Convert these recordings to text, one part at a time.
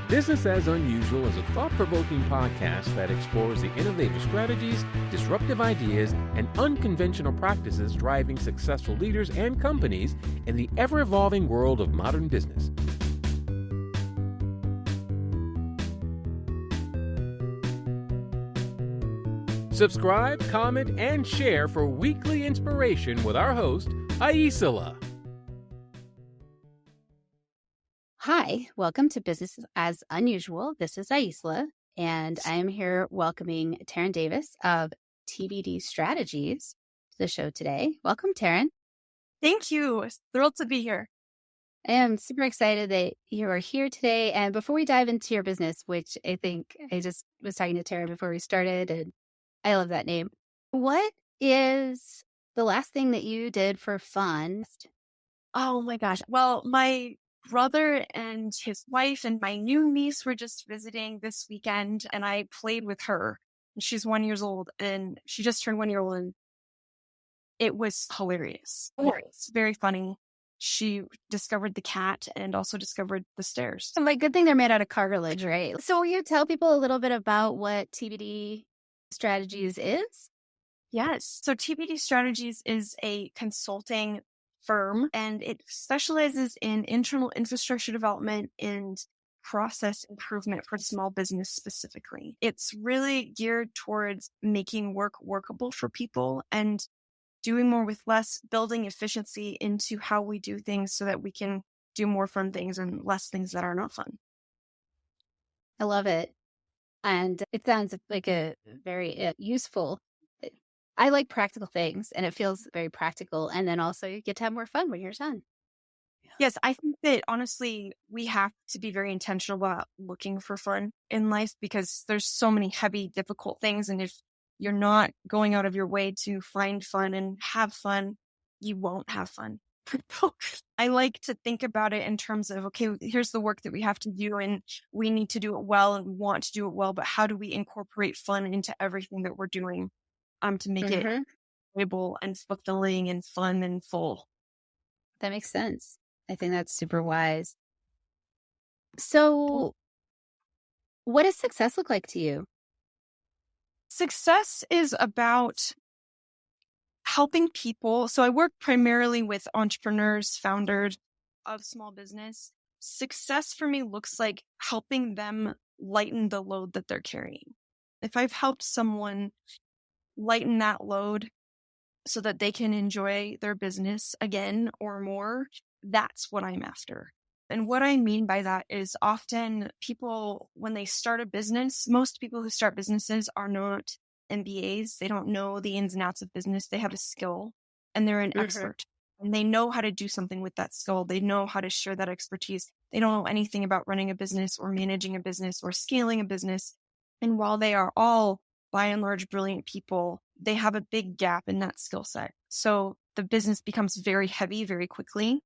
Business as Unusual is a thought-provoking podcast that explores the innovative strategies, disruptive ideas, and unconventional practices driving successful leaders and companies in the ever-evolving world of modern business. Subscribe, comment, and share for weekly inspiration with our host, Aicila. Hi, welcome to Business as Unusual. This is Aicila, and I am here welcoming Taryn Davis of TBD Strategies to the show today. Welcome, Taryn. Thank you. Thrilled to be here. I am super excited that you are here today. And before we dive into your business, which I think I just was talking to Taryn before we started, and I love that name. What is the last thing that you did for fun? Oh my gosh. Well, my brother and his wife and my new niece were just visiting this weekend, and I played with her. She's 1 year old, and she just turned 1 year old, and it was hilarious. It's very funny. She discovered the cat and also discovered the stairs. And like, good thing they're made out of cartilage, right? So will you tell people a little bit about what TBD Strategies is? Yes. So TBD Strategies is a consulting firm, and it specializes in internal infrastructure development and process improvement for small business specifically. It's really geared towards making work workable for people and doing more with less, building efficiency into how we do things so that we can do more fun things and less things that are not fun. I love it. And it sounds like a very useful. I like practical things, and it feels very practical. And then also you get to have more fun when you're done. Yes, I think that honestly, we have to be very intentional about looking for fun in life because there's so many heavy, difficult things. And if you're not going out of your way to find fun and have fun, you won't have fun. I like to think about it in terms of, okay, here's the work that we have to do and we need to do it well and want to do it well, but how do we incorporate fun into everything that we're doing to make it enjoyable and fulfilling and fun and full? That makes sense. I think that's super wise. So what does success look like to you? Success is about helping people. So I work primarily with entrepreneurs, founders of small business. Success for me looks like helping them lighten the load that they're carrying. If I've helped someone lighten that load so that they can enjoy their business again or more, that's what I'm after. And what I mean by that is often people, when they start a business, most people who start businesses are not MBAs. They don't know the ins and outs of business. They have a skill and they're an expert and they know how to do something with that skill. They know how to share that expertise. They don't know anything about running a business or managing a business or scaling a business. And while they are all by and large brilliant people, they have a big gap in that skill set. So the business becomes very heavy very quickly.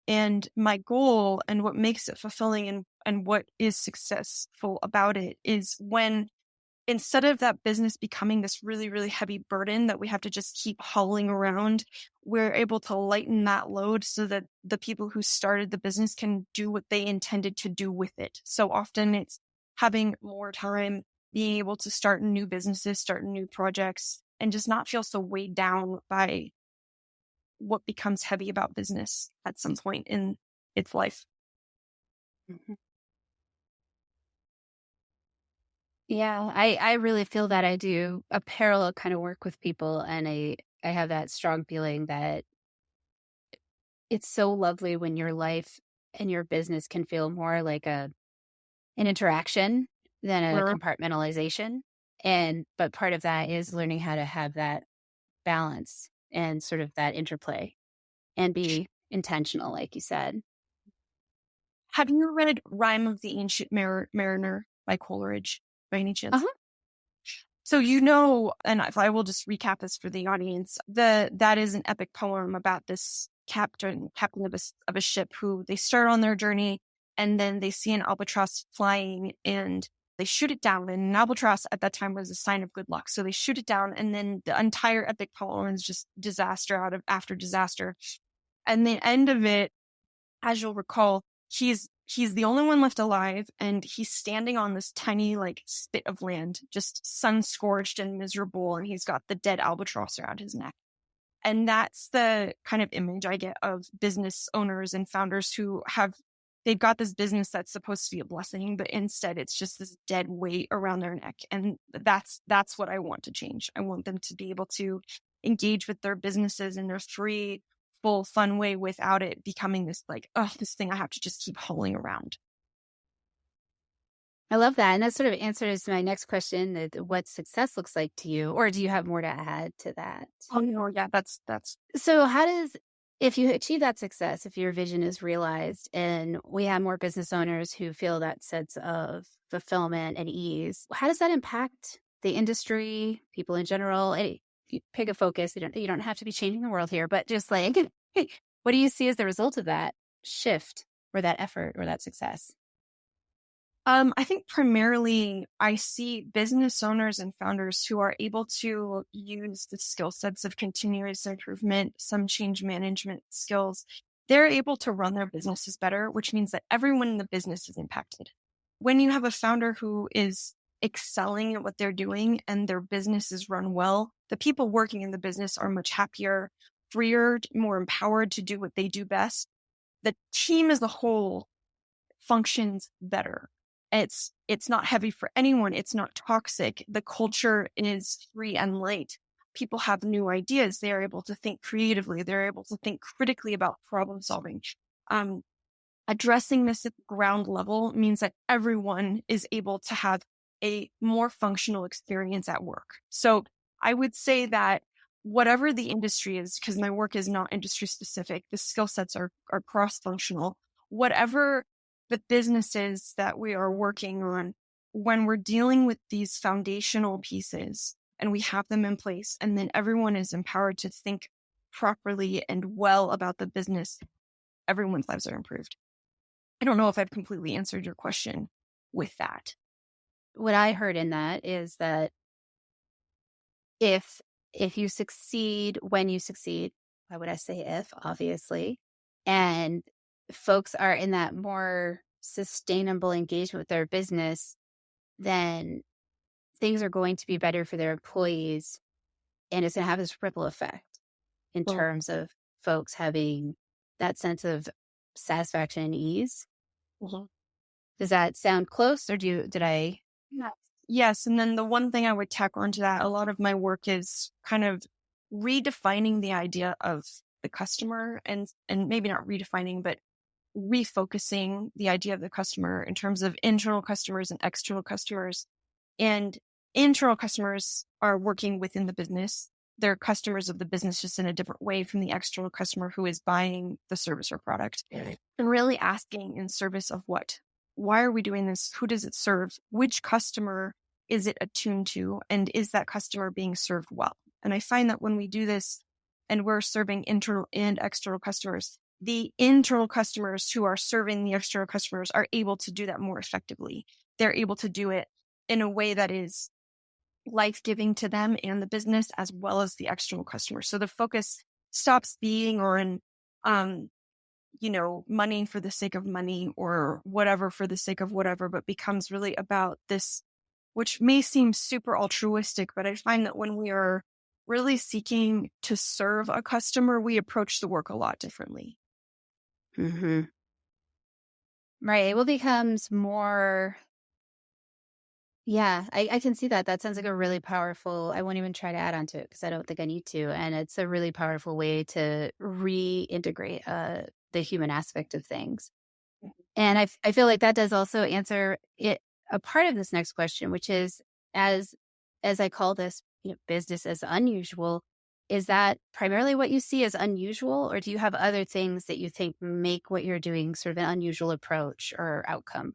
And my goal and what makes it fulfilling and what is successful about it is when instead of that business becoming this really, really heavy burden that we have to just keep hauling around, we're able to lighten that load so that the people who started the business can do what they intended to do with it. So often it's having more time, being able to start new businesses, start new projects, and just not feel so weighed down by what becomes heavy about business at some point in its life. Yeah, I really feel that. I do a parallel kind of work with people, and I have that strong feeling that it's so lovely when your life and your business can feel more like an interaction than a compartmentalization. But part of that is learning how to have that balance and sort of that interplay and be intentional, like you said. Have you read Rime of the Ancient Mariner by Coleridge by any chance? So and if I will just recap this for the audience, that is an epic poem about this captain of a ship who they start on their journey and then they see an albatross flying and they shoot it down. And an albatross at that time was a sign of good luck. So they shoot it down and then the entire epic poem is just disaster after disaster. And the end of it, as you'll recall, he's he's the only one left alive, and he's standing on this tiny like spit of land, just sun scorched and miserable, and he's got the dead albatross around his neck. And that's the kind of image I get of business owners and founders who they've got this business that's supposed to be a blessing, but instead it's just this dead weight around their neck. And that's what I want to change. I want them to be able to engage with their businesses in their free, full, fun way without it becoming this like, oh, this thing I have to just keep hauling around. I love that. And that sort of answers my next question, that what success looks like to you, or do you have more to add to that? Oh no, yeah, that's So if you achieve that success, if your vision is realized and we have more business owners who feel that sense of fulfillment and ease, how does that impact the industry, people in general? You pick a focus. You don't have to be changing the world here, but just like, what do you see as the result of that shift or that effort or that success? I think primarily I see business owners and founders who are able to use the skill sets of continuous improvement, some change management skills. They're able to run their businesses better, which means that everyone in the business is impacted. When you have a founder who is excelling at what they're doing and their business is run well, the people working in the business are much happier, freer, more empowered to do what they do best. The team as a whole functions better. It's not heavy for anyone. It's not toxic. The culture is free and light. People have new ideas. They are able to think creatively. They're able to think critically about problem solving. Addressing this at the ground level means that everyone is able to have a more functional experience at work. So I would say that whatever the industry is, because my work is not industry specific, the skill sets are cross-functional. Whatever the businesses that we are working on, when we're dealing with these foundational pieces and we have them in place, and then everyone is empowered to think properly and well about the business, everyone's lives are improved. I don't know if I've completely answered your question with that. What I heard in that is that if you succeed, when you succeed, why would I say if, obviously, and folks are in that more sustainable engagement with their business, then things are going to be better for their employees. And it's going to have this ripple effect in terms of folks having that sense of satisfaction and ease. Mm-hmm. Does that sound close, or did I? Yes. And then the one thing I would tack onto that, a lot of my work is kind of redefining the idea of the customer, and maybe not redefining, but refocusing the idea of the customer in terms of internal customers and external customers. And internal customers are working within the business. They're customers of the business, just in a different way from the external customer who is buying the service or product. And really asking, in service of what? Why are we doing this? Who does it serve? Which customer is it attuned to? And is that customer being served well? And I find that when we do this and we're serving internal and external customers, the internal customers who are serving the external customers are able to do that more effectively. They're able to do it in a way that is life-giving to them and the business, as well as the external customers. So the focus stops being on, money for the sake of money or whatever for the sake of whatever, but becomes really about this, which may seem super altruistic, but I find that when we are really seeking to serve a customer, we approach the work a lot differently. Mm-hmm. Right. It will becomes more. Yeah, I can see that. That sounds like a really powerful, I won't even try to add on to it because I don't think I need to. And it's a really powerful way to reintegrate the human aspect of things. And I feel like that does also answer a part of this next question, which is, as I call this, business as unusual, is that primarily what you see as unusual, or do you have other things that you think make what you're doing sort of an unusual approach or outcome?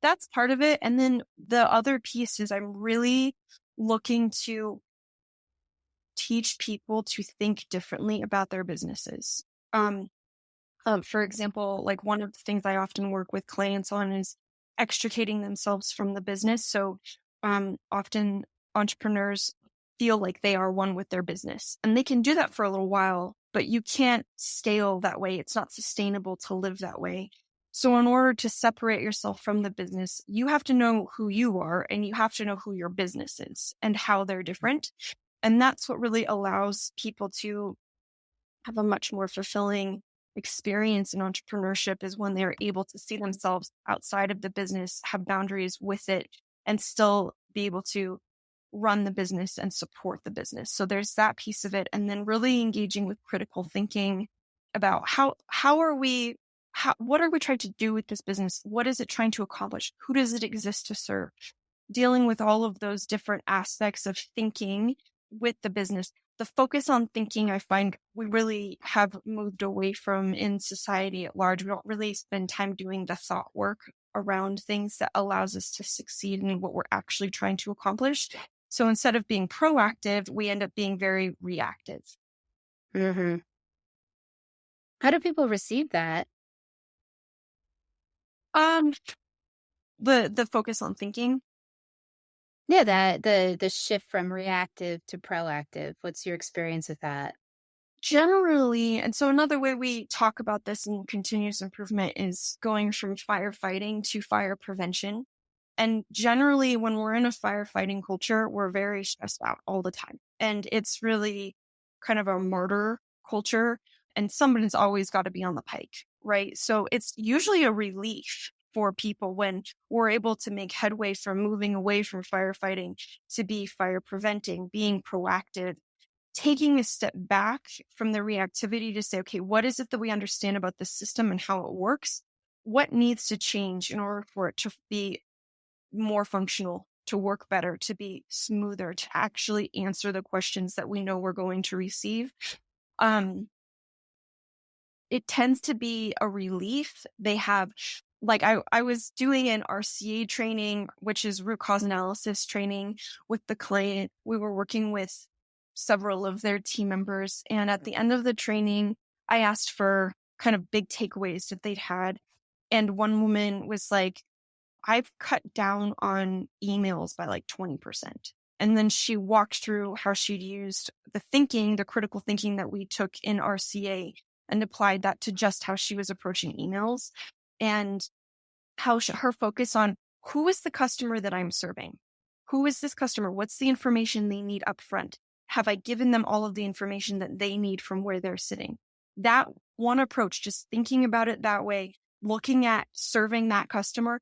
That's part of it. And then the other piece is I'm really looking to teach people to think differently about their businesses. For example, like one of the things I often work with clients on is extricating themselves from the business. So often entrepreneurs feel like they are one with their business, and they can do that for a little while, but you can't scale that way. It's not sustainable to live that way. So in order to separate yourself from the business, you have to know who you are and you have to know who your business is and how they're different. And that's what really allows people to have a much more fulfilling experience in entrepreneurship, is when they're able to see themselves outside of the business, have boundaries with it, and still be able to run the business and support the business. So there's that piece of it. And then really engaging with critical thinking about what are we trying to do with this business? What is it trying to accomplish? Who does it exist to serve? Dealing with all of those different aspects of thinking with the business. The focus on thinking, I find we really have moved away from in society at large. We don't really spend time doing the thought work around things that allows us to succeed in what we're actually trying to accomplish. So instead of being proactive, we end up being very reactive. Mm-hmm. How do people receive that? The focus on thinking. Yeah, that the shift from reactive to proactive. What's your experience with that? Generally, and so another way we talk about this in continuous improvement is going from firefighting to fire prevention. And generally, when we're in a firefighting culture, we're very stressed out all the time. And it's really kind of a martyr culture, and somebody's always got to be on the pike, right? So it's usually a relief for people when we're able to make headway from moving away from firefighting to be fire preventing, being proactive, taking a step back from the reactivity to say, okay, what is it that we understand about the system and how it works? What needs to change in order for it to be more functional, to work better, to be smoother, to actually answer the questions that we know we're going to receive? It tends to be a relief. They have, like, I was doing an RCA training, which is root cause analysis training with the client. We were working with several of their team members. And at the end of the training, I asked for kind of big takeaways that they'd had. And one woman was like, I've cut down on emails by like 20%. And then she walked through how she'd used the critical thinking that we took in RCA and applied that to just how she was approaching emails, and how her focus on who is the customer that I'm serving? Who is this customer? What's the information they need up front? Have I given them all of the information that they need from where they're sitting? That one approach, just thinking about it that way, looking at serving that customer,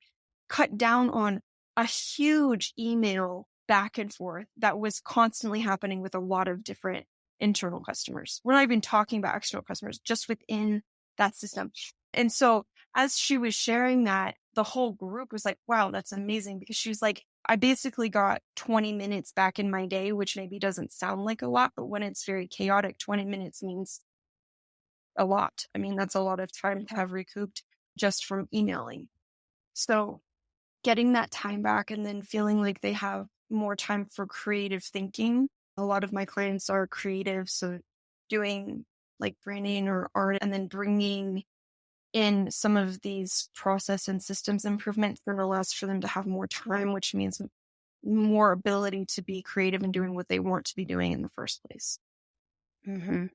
cut down on a huge email back and forth that was constantly happening with a lot of different internal customers. We're not even talking about external customers, just within that system. And so as she was sharing that, the whole group was like, wow, that's amazing. Because she was like, I basically got 20 minutes back in my day, which maybe doesn't sound like a lot, but when it's very chaotic, 20 minutes means a lot. I mean, that's a lot of time to have recouped just from emailing. So getting that time back and then feeling like they have more time for creative thinking. A lot of my clients are creative, so doing like branding or art, and then bringing in some of these process and systems improvements that allows for them to have more time, which means more ability to be creative and doing what they want to be doing in the first place. Mm-hmm.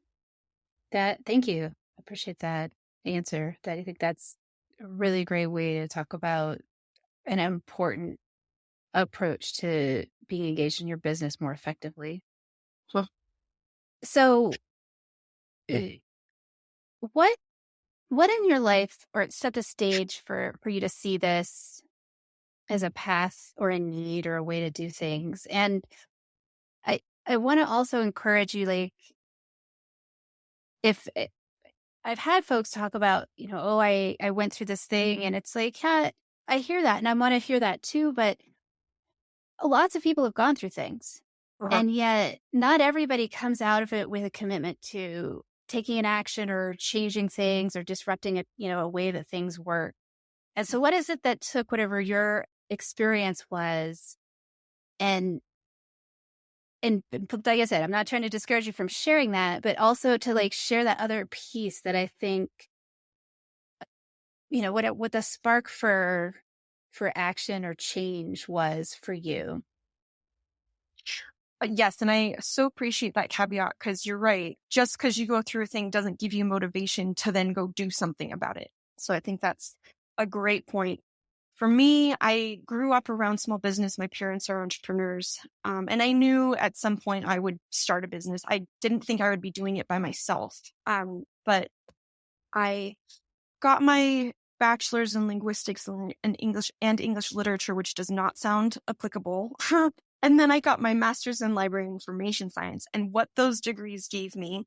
Thank you. I appreciate that answer. I think that's a really great way to talk about an important approach to being engaged in your business more effectively. Well, So what in your life, or set the stage for you to see this as a path or a need or a way to do things? And I want to also encourage you, like, if I've had folks talk about, oh, I went through this thing, and it's like, yeah, I hear that and I want to hear that too, but lots of people have gone through things. And yet not everybody comes out of it with a commitment to taking an action or changing things or disrupting a way that things work. And so what is it that took whatever your experience was, and like I said, I'm not trying to discourage you from sharing that, but also to like share that other piece that I think, what the spark for action or change was for you. Yes, and I so appreciate that caveat, because you're right. Just because you go through a thing doesn't give you motivation to then go do something about it. So I think that's a great point. For me, I grew up around small business. My parents are entrepreneurs. And I knew at some point I would start a business. I didn't think I would be doing it by myself. But I got my bachelor's in linguistics and English literature, which does not sound applicable. And then I got my master's in library and information science. And what those degrees gave me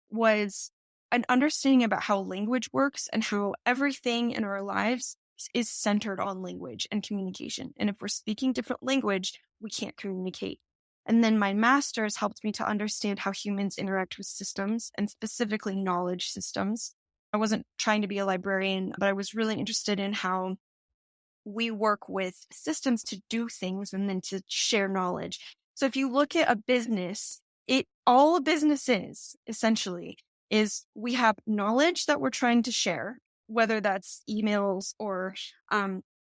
was an understanding about how language works and how everything in our lives is centered on language and communication. And if we're speaking different language, we can't communicate. And then my master's helped me to understand how humans interact with systems, and specifically knowledge systems. I wasn't trying to be a librarian, but I was really interested in how we work with systems to do things and then to share knowledge. So if you look at a business, all a business is essentially is we have knowledge that we're trying to share, whether that's emails or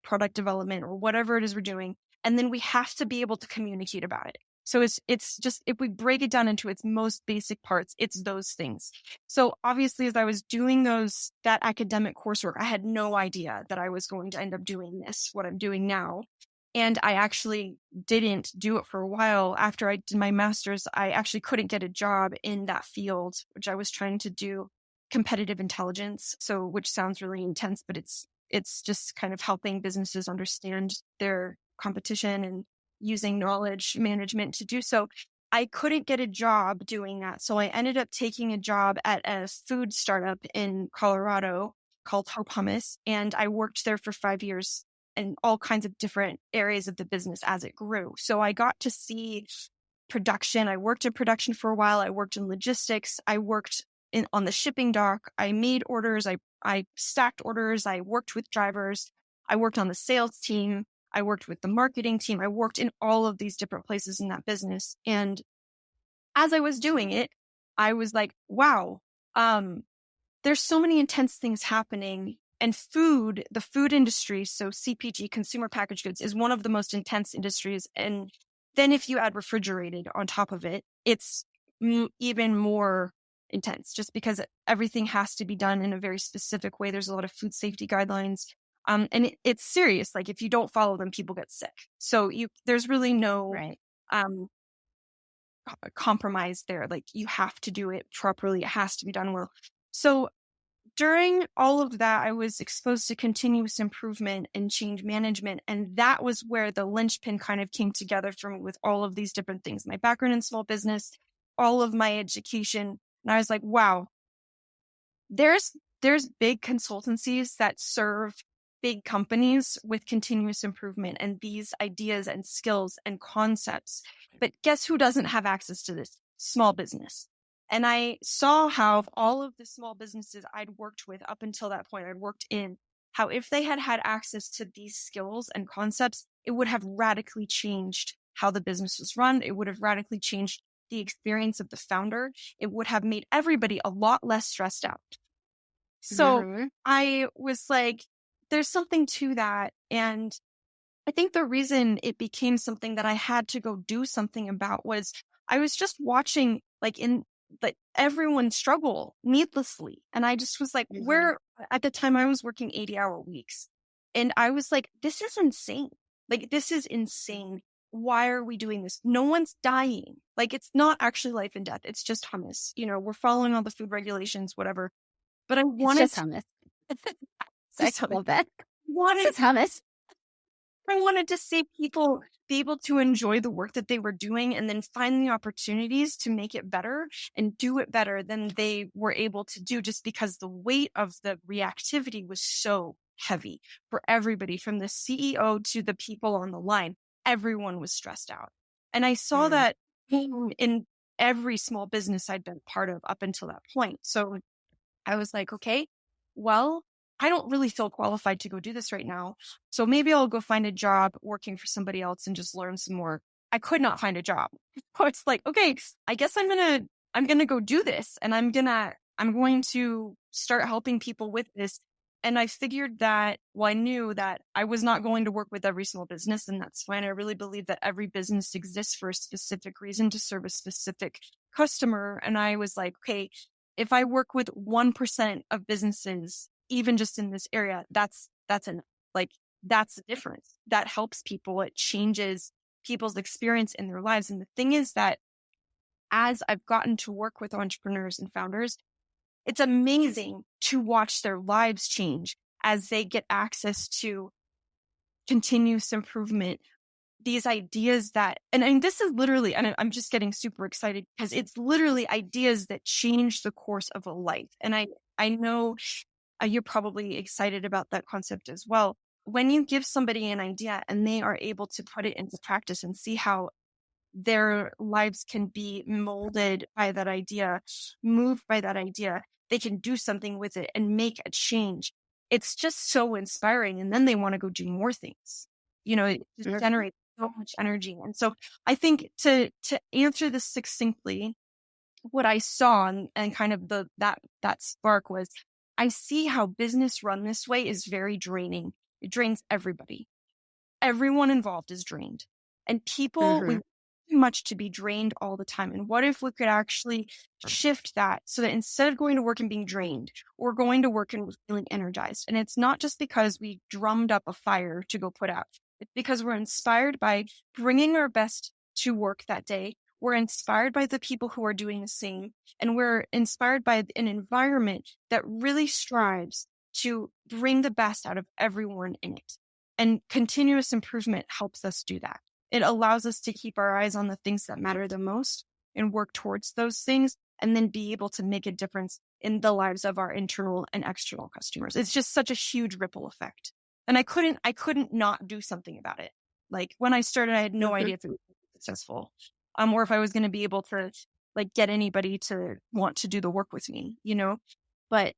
product development or whatever it is we're doing. And then we have to be able to communicate about it. So it's just, if we break it down into its most basic parts, it's those things. So obviously, as I was doing that academic coursework, I had no idea that I was going to end up doing what I'm doing now. And I actually didn't do it for a while. After I did my master's, I actually couldn't get a job in that field, which I was trying to do competitive intelligence. So, which sounds really intense, but it's just kind of helping businesses understand their competition and using knowledge management to do so. I couldn't get a job doing that. So I ended up taking a job at a food startup in Colorado called Hope Hummus. And I worked there for 5 years in all kinds of different areas of the business as it grew. So I got to see production. I worked in production for a while. I worked in logistics. I worked on the shipping dock. I made orders. I stacked orders. I worked with drivers. I worked on the sales team. I worked with the marketing team. I worked in all of these different places in that business. And as I was doing it, I was like, wow, there's so many intense things happening. And the food industry, so CPG, consumer packaged goods, is one of the most intense industries. And then if you add refrigerated on top of it, it's even more intense, just because everything has to be done in a very specific way. There's a lot of food safety guidelines. And it's serious. Like if you don't follow them, people get sick. So there's really no compromise there. Like you have to do it properly. It has to be done well. So during all of that, I was exposed to continuous improvement and change management. And that was where the linchpin kind of came together for me with all of these different things. My background in small business, all of my education. And I was like, wow, there's big consultancies that serve big companies with continuous improvement and these ideas and skills and concepts. But guess who doesn't have access to this? Small business. And I saw how all of the small businesses I'd worked with up until that point, I'd worked in, how if they had had access to these skills and concepts, it would have radically changed how the business was run. It would have radically changed the experience of the founder. It would have made everybody a lot less stressed out. So I was like, there's something to that. And I think the reason it became something that I had to go do something about was I was just watching everyone struggle needlessly. And I just was like, at the time I was working 80-hour weeks. And I was like, this is insane. Like, this is insane. Why are we doing this? No one's dying. Like, it's not actually life and death. It's just hummus. We're following all the food regulations, whatever. But I wanted it's just hummus. I love that. It's hummus. I wanted to see people be able to enjoy the work that they were doing and then find the opportunities to make it better and do it better than they were able to do, just because the weight of the reactivity was so heavy for everybody, from the CEO to the people on the line. Everyone was stressed out. And I saw that in every small business I'd been part of up until that point. So I was like, okay, well, I don't really feel qualified to go do this right now. So maybe I'll go find a job working for somebody else and just learn some more. I could not find a job. So it's like, okay, I guess I'm going to go do this, and I'm going to start helping people with this. And I figured that, I knew that I was not going to work with every small business, and that's fine. I really believe that every business exists for a specific reason, to serve a specific customer. And I was like, okay, if I work with 1% of businesses, even just in this area, that's that's the difference. That helps people. It changes people's experience in their lives. And the thing is that as I've gotten to work with entrepreneurs and founders, it's amazing to watch their lives change as they get access to continuous improvement, these ideas that, and I mean, this is literally, and I'm just getting super excited because it's literally ideas that change the course of a life. And I know you're probably excited about that concept as well. When you give somebody an idea and they are able to put it into practice and see how their lives can be molded by that idea, moved by that idea, they can do something with it and make a change. It's just so inspiring. And then they want to go do more things. It just generates so much energy. And so I think to answer this succinctly, what I saw and kind of that spark was, I see how business run this way is very draining. It drains everybody. Everyone involved is drained. And people, we too much to be drained all the time. And what if we could actually shift that so that instead of going to work and being drained, we're going to work and feeling energized? And it's not just because we drummed up a fire to go put out. It's because we're inspired by bringing our best to work that day. We're inspired by the people who are doing the same. And we're inspired by an environment that really strives to bring the best out of everyone in it. And continuous improvement helps us do that. It allows us to keep our eyes on the things that matter the most and work towards those things, and then be able to make a difference in the lives of our internal and external customers. It's just such a huge ripple effect. And I couldn't not do something about it. Like when I started, I had no idea if it would be successful, or if I was going to be able to get anybody to want to do the work with me, but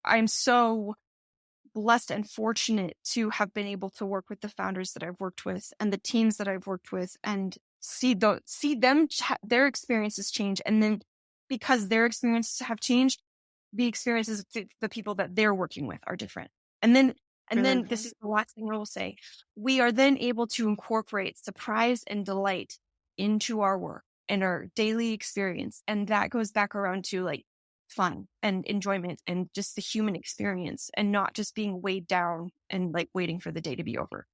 I'm so blessed and fortunate to have been able to work with the founders that I've worked with and the teams that I've worked with, and see them, their experiences change. And then because their experiences have changed, the experiences of the people that they're working with are different. And then this is the last thing I will say. We are then able to incorporate surprise and delight into our work and our daily experience. And that goes back around to fun and enjoyment and just the human experience, and not just being weighed down and waiting for the day to be over.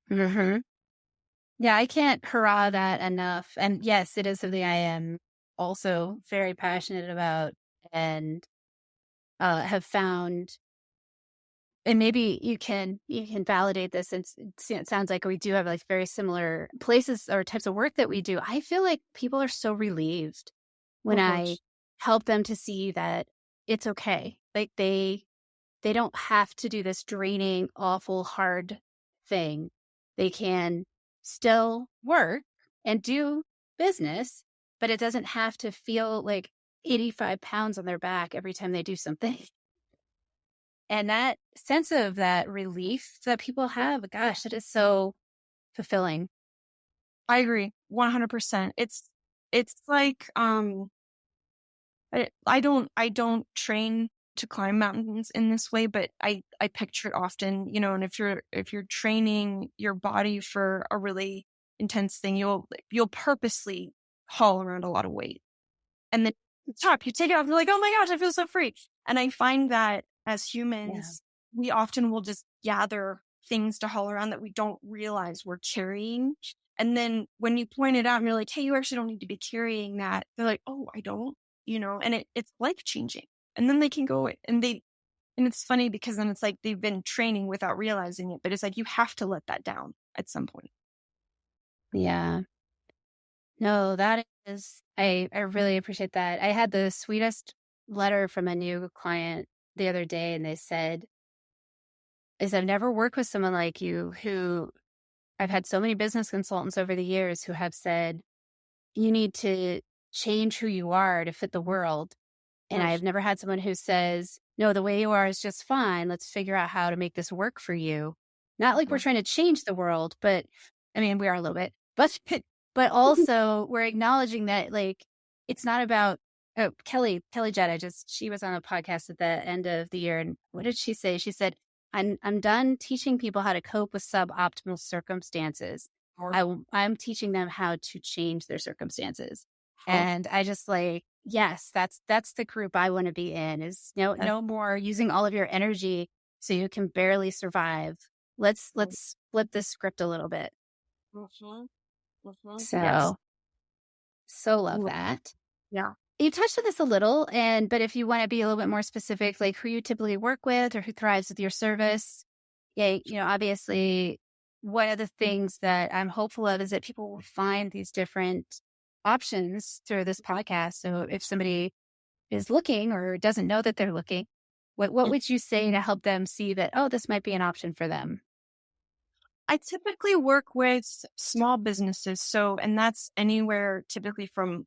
Yeah, I can't hurrah that enough. And yes, it is something I am also very passionate about, and have found, and maybe you can validate this. And it sounds like we do have very similar places or types of work that we do. I feel like people are so relieved when I help them to see that it's okay. They don't have to do this draining, awful, hard thing. They can still work and do business, but it doesn't have to feel like 85 pounds on their back every time they do something. And that sense of that relief that people have, gosh, that is so fulfilling. I agree 100%. It's like, I don't train to climb mountains in this way, but I picture it often, and if you're training your body for a really intense thing, you'll purposely haul around a lot of weight. And then at the top, you take it off, you're like, oh my gosh, I feel so free. And I find that as humans, we often will just gather things to haul around that we don't realize we're carrying. And then when you point it out and you're like, hey, you actually don't need to be carrying that, they're like, oh, I don't, and it's life changing. And then they can go and it's funny because then it's like they've been training without realizing it, but it's like you have to let that down at some point. Yeah. No, that is, I really appreciate that. I had the sweetest letter from a new client the other day, and they said, I've never worked with someone like you, who I've had so many business consultants over the years who have said, you need to change who you are to fit the world. And I have never had someone who says, no, the way you are is just fine. Let's figure out how to make this work for you. Not like we're trying to change the world, but I mean, we are a little bit, but also we're acknowledging that it's not about, Kelly Jett, she was on a podcast at the end of the year. And what did she say? She said, I'm done teaching people how to cope with suboptimal circumstances. I'm teaching them how to change their circumstances. And I just yes, that's the group I want to be in, is no more using all of your energy so you can barely survive. Let's flip this script a little bit. Mhm. Mhm. So, Yes. love Mm. that. Yeah. You touched on this a little, but if you want to be a little bit more specific, like who you typically work with or who thrives with your service, yeah, obviously, one of the things that I'm hopeful of is that people will find these different options through this podcast. So if somebody is looking or doesn't know that they're looking, what would you say to help them see that, oh, this might be an option for them? I typically work with small businesses. So, and that's anywhere typically from,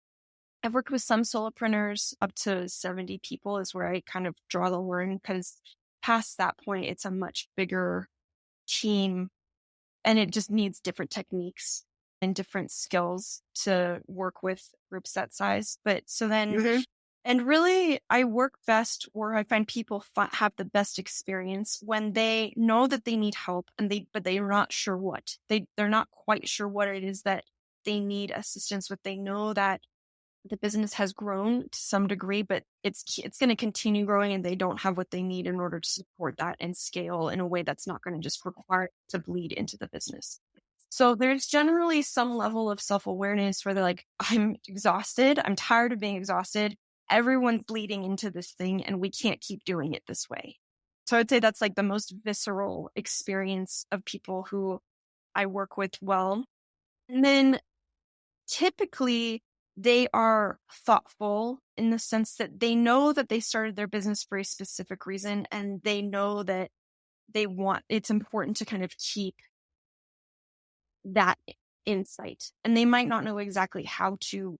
I've worked with some solopreneurs up to 70 people is where I kind of draw the line, because past that point, it's a much bigger team and it just needs different techniques and different skills to work with groups that size. But so then, and really, I work best where I find people have the best experience when they know that they need help but they're not sure what. They're not quite sure what it is that they need assistance with. They know that the business has grown to some degree, but it's going to continue growing, and they don't have what they need in order to support that and scale in a way that's not going to just require it to bleed into the business. So there's generally some level of self-awareness where they're like, I'm exhausted. I'm tired of being exhausted. Everyone's bleeding into this thing and we can't keep doing it this way. So I'd say that's like the most visceral experience of people who I work with well. And then typically they are thoughtful in the sense that they know that they started their business for a specific reason, and they know that it's important to kind of keep that insight. And they might not know exactly how to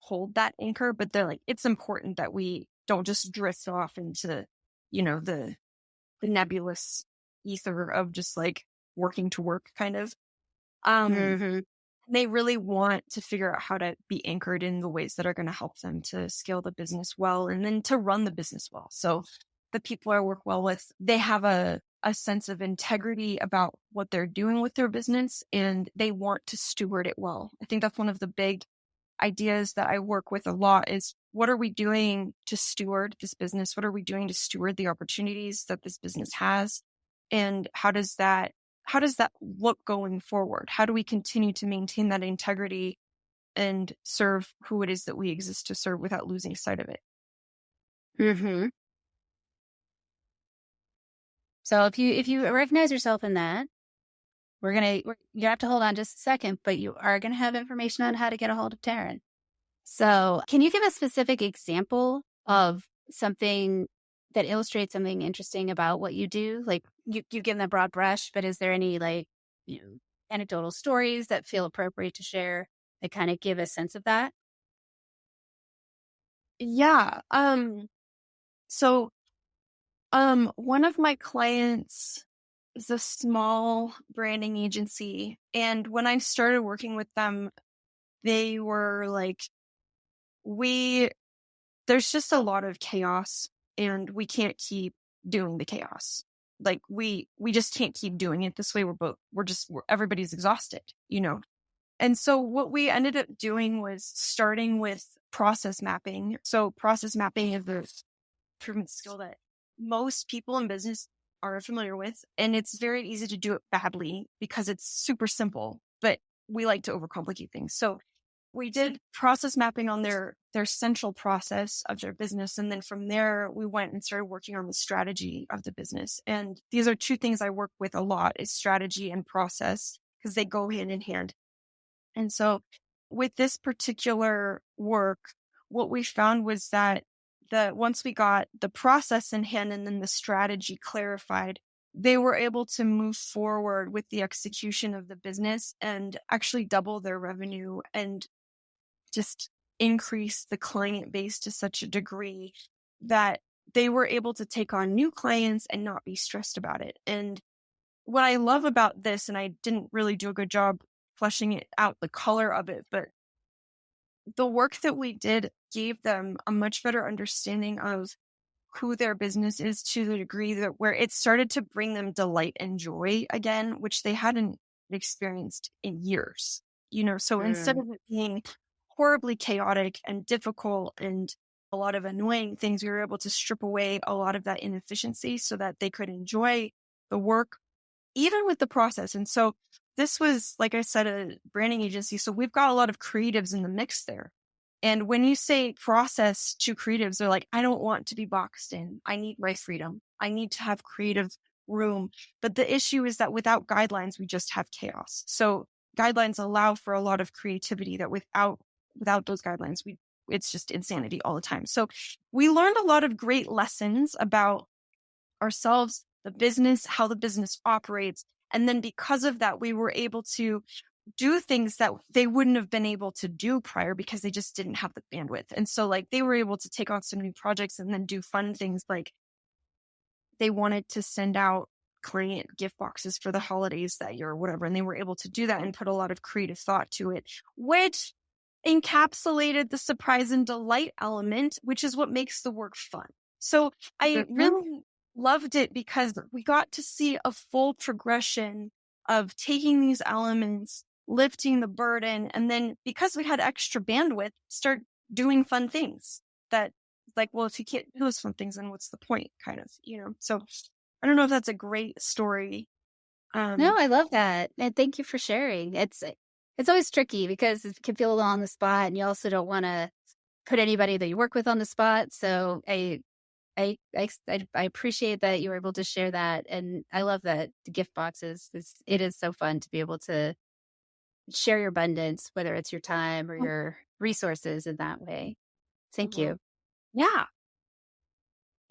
hold that anchor, but they're like, it's important that we don't just drift off into, the nebulous ether of just like working to work kind of. They really want to figure out how to be anchored in the ways that are going to help them to scale the business well and then to run the business well. So the people I work well with, they have a sense of integrity about what they're doing with their business, and they want to steward it well. I think that's one of the big ideas that I work with a lot is, what are we doing to steward this business? What are we doing to steward the opportunities that this business has? And how does that look going forward? How do we continue to maintain that integrity and serve who it is that we exist to serve without losing sight of it? So if you recognize yourself in that, you have to hold on just a second, but you are going to have information on how to get a hold of Taryn. So can you give a specific example of something that illustrates something interesting about what you do? Like you give them a broad brush, but is there any anecdotal stories that feel appropriate to share that kind of give a sense of that? Yeah. So one of my clients is a small branding agency, and when I started working with them, they were like, there's just a lot of chaos and we can't keep doing the chaos. Like we just can't keep doing it this way. Everybody's exhausted, And so what we ended up doing was starting with process mapping. So process mapping is the improvement skill that most people in business are familiar with. And it's very easy to do it badly because it's super simple, but we like to overcomplicate things. So we did process mapping on their central process of their business. And then from there, we went and started working on the strategy of the business. And these are two things I work with a lot, is strategy and process, because they go hand in hand. And so with this particular work, what we found was that once we got the process in hand and then the strategy clarified, they were able to move forward with the execution of the business and actually double their revenue and just increase the client base to such a degree that they were able to take on new clients and not be stressed about it. And what I love about this, and I didn't really do a good job fleshing it out, the color of it, but the work that we did gave them a much better understanding of who their business is, to the degree that where it started to bring them delight and joy again, which they hadn't experienced in years. So instead of it being horribly chaotic and difficult and a lot of annoying things, we were able to strip away a lot of that inefficiency so that they could enjoy the work, even with the process. And so this was, like I said, a branding agency. So we've got a lot of creatives in the mix there. And when you say process to creatives, they're like, I don't want to be boxed in. I need my freedom. I need to have creative room. But the issue is that without guidelines, we just have chaos. So guidelines allow for a lot of creativity that without those guidelines, it's just insanity all the time. So we learned a lot of great lessons about ourselves, the business, how the business operates. And then because of that, we were able to do things that they wouldn't have been able to do prior because they just didn't have the bandwidth. And so like they were able to take on some new projects and then do fun things, like they wanted to send out client gift boxes for the holidays that year or whatever. And they were able to do that and put a lot of creative thought to it, which encapsulated the surprise and delight element, which is what makes the work fun. So I really loved it because we got to see a full progression of taking these elements, lifting the burden, and then because we had extra bandwidth, start doing fun things that, like, well, if you can't do those fun things, then what's the point, kind of, So I don't know if that's a great story. No, I love that. And thank you for sharing. It's always tricky because it can feel a little on the spot, and you also don't want to put anybody that you work with on the spot. So I appreciate that you were able to share that. And I love that the gift boxes, it is so fun to be able to share your abundance, whether it's your time or your resources in that way. Thank you. Yeah.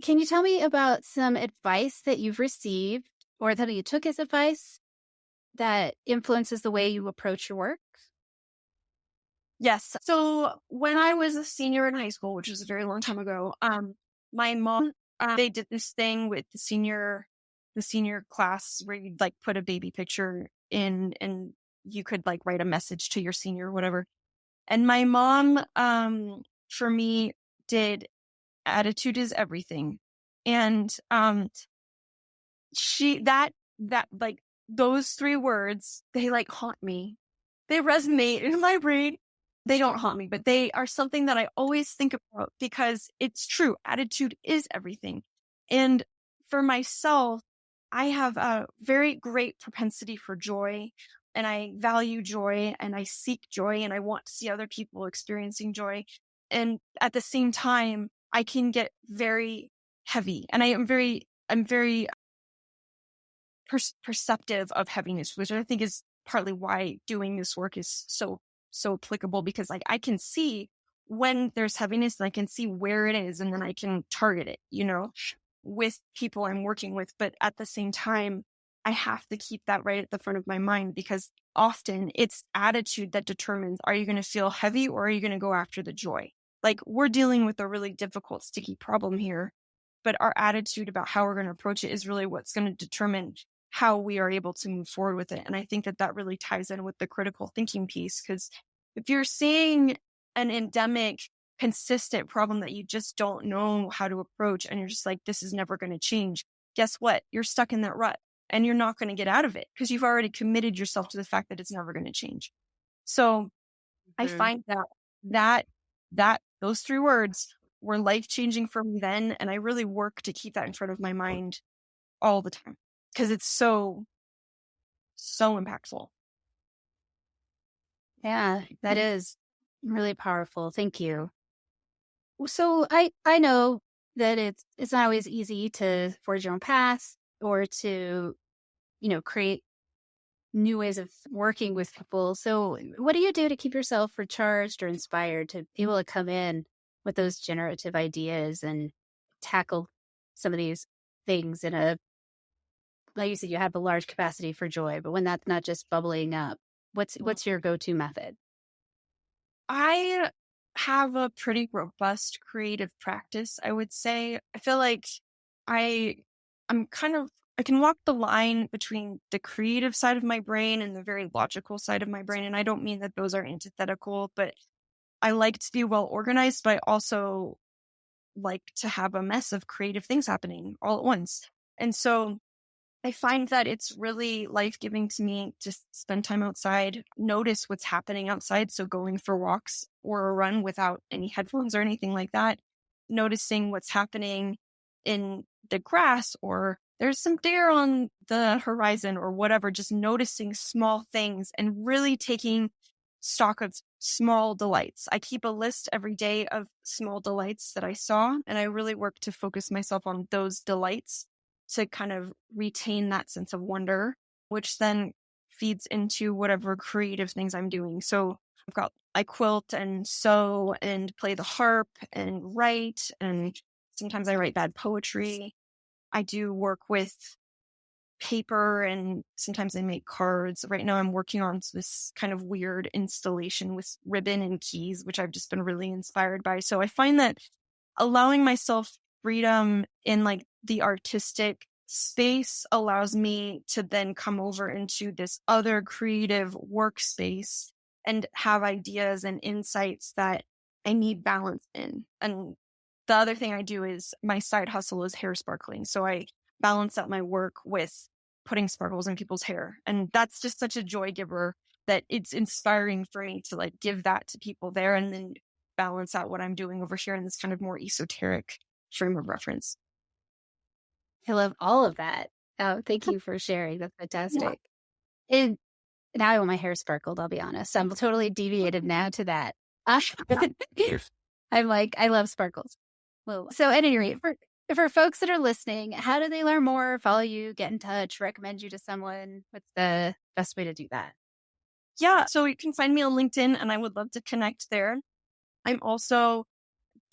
Can you tell me about some advice that you've received or that you took as advice that influences the way you approach your work? Yes. So when I was a senior in high school, which was a very long time ago, my mom, they did this thing with the senior class where you'd like put a baby picture in and you could like write a message to your senior or whatever. And my mom, for me, did attitude is everything. And that like those 3 words, they like haunt me. They resonate in my brain. They don't haunt me, but they are something that I always think about because it's true. Attitude is everything. And for myself, I have a very great propensity for joy, and I value joy, and I seek joy, and I want to see other people experiencing joy. And at the same time, I can get very heavy, and I'm very perceptive of heaviness, which I think is partly why doing this work is so applicable, because like I can see when there's heaviness and I can see where it is, and then I can target it, with people I'm working with. But at the same time, I have to keep that right at the front of my mind, because often it's attitude that determines, are you going to feel heavy or are you going to go after the joy? Like, we're dealing with a really difficult, sticky problem here, but our attitude about how we're going to approach it is really what's going to determine how we are able to move forward with it. And I think that really ties in with the critical thinking piece, because if you're seeing an endemic, consistent problem that you just don't know how to approach, and you're just like, this is never going to change, guess what? You're stuck in that rut and you're not going to get out of it because you've already committed yourself to the fact that it's never going to change. So I find that those 3 words were life-changing for me then. And I really work to keep that in front of my mind all the time, because it's so impactful. Yeah, that is really powerful. Thank you. So I know that it's not always easy to forge your own path or to, create new ways of working with people. So what do you do to keep yourself recharged or inspired to be able to come in with those generative ideas and tackle some of these things like you said, you have a large capacity for joy, but when that's not just bubbling up, what's your go-to method? I have a pretty robust creative practice, I would say. I feel like I can walk the line between the creative side of my brain and the very logical side of my brain. And I don't mean that those are antithetical, but I like to be well organized, but I also like to have a mess of creative things happening all at once. And so I find that it's really life-giving to me to spend time outside, notice what's happening outside. So going for walks or a run without any headphones or anything like that, noticing what's happening in the grass, or there's some deer on the horizon or whatever, just noticing small things and really taking stock of small delights. I keep a list every day of small delights that I saw, and I really work to focus myself on those delights to kind of retain that sense of wonder, which then feeds into whatever creative things I'm doing. So I quilt and sew and play the harp and write, and sometimes I write bad poetry. I do work with paper, and sometimes I make cards. Right now I'm working on this kind of weird installation with ribbon and keys, which I've just been really inspired by. So I find that allowing myself freedom in like the artistic space allows me to then come over into this other creative workspace and have ideas and insights that I need balance in. And the other thing I do is my side hustle is hair sparkling. So I balance out my work with putting sparkles in people's hair. And that's just such a joy giver that it's inspiring for me to like give that to people there and then balance out what I'm doing over here in this kind of more esoteric frame of reference. I love all of that. Oh, thank you for sharing. That's fantastic. And now I want my hair sparkled, I'll be honest. I'm totally deviated now to that. I'm like, I love sparkles. Well, so at any rate, for folks that are listening, how do they learn more, follow you, get in touch, recommend you to someone? What's the best way to do that? Yeah, so you can find me on LinkedIn, and I would love to connect there. I'm also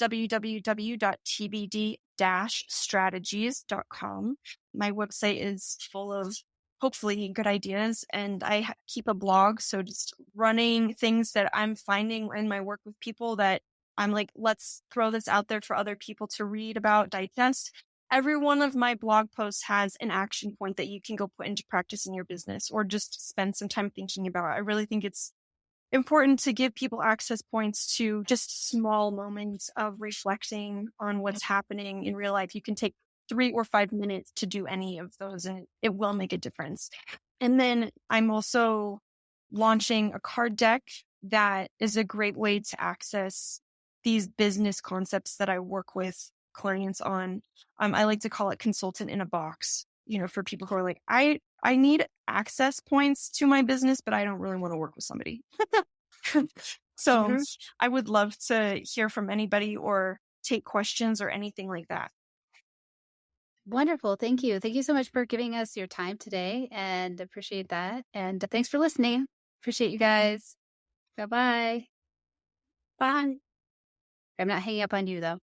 www.tbd-strategies.com. My website is full of hopefully good ideas, and I keep a blog. So just running things that I'm finding in my work with people that I'm like, let's throw this out there for other people to read about, digest. Every one of my blog posts has an action point that you can go put into practice in your business or just spend some time thinking about. I really think it's important to give people access points to just small moments of reflecting on what's happening in real life. You can take 3 or 5 minutes to do any of those, and it will make a difference. And then I'm also launching a card deck that is a great way to access these business concepts that I work with clients on. I like to call it consultant in a box, for people who are like, I need access points to my business, but I don't really want to work with somebody. So I would love to hear from anybody or take questions or anything like that. Wonderful. Thank you. Thank you so much for giving us your time today, and appreciate that. And thanks for listening. Appreciate you guys. Bye-bye. Bye. I'm not hanging up on you though.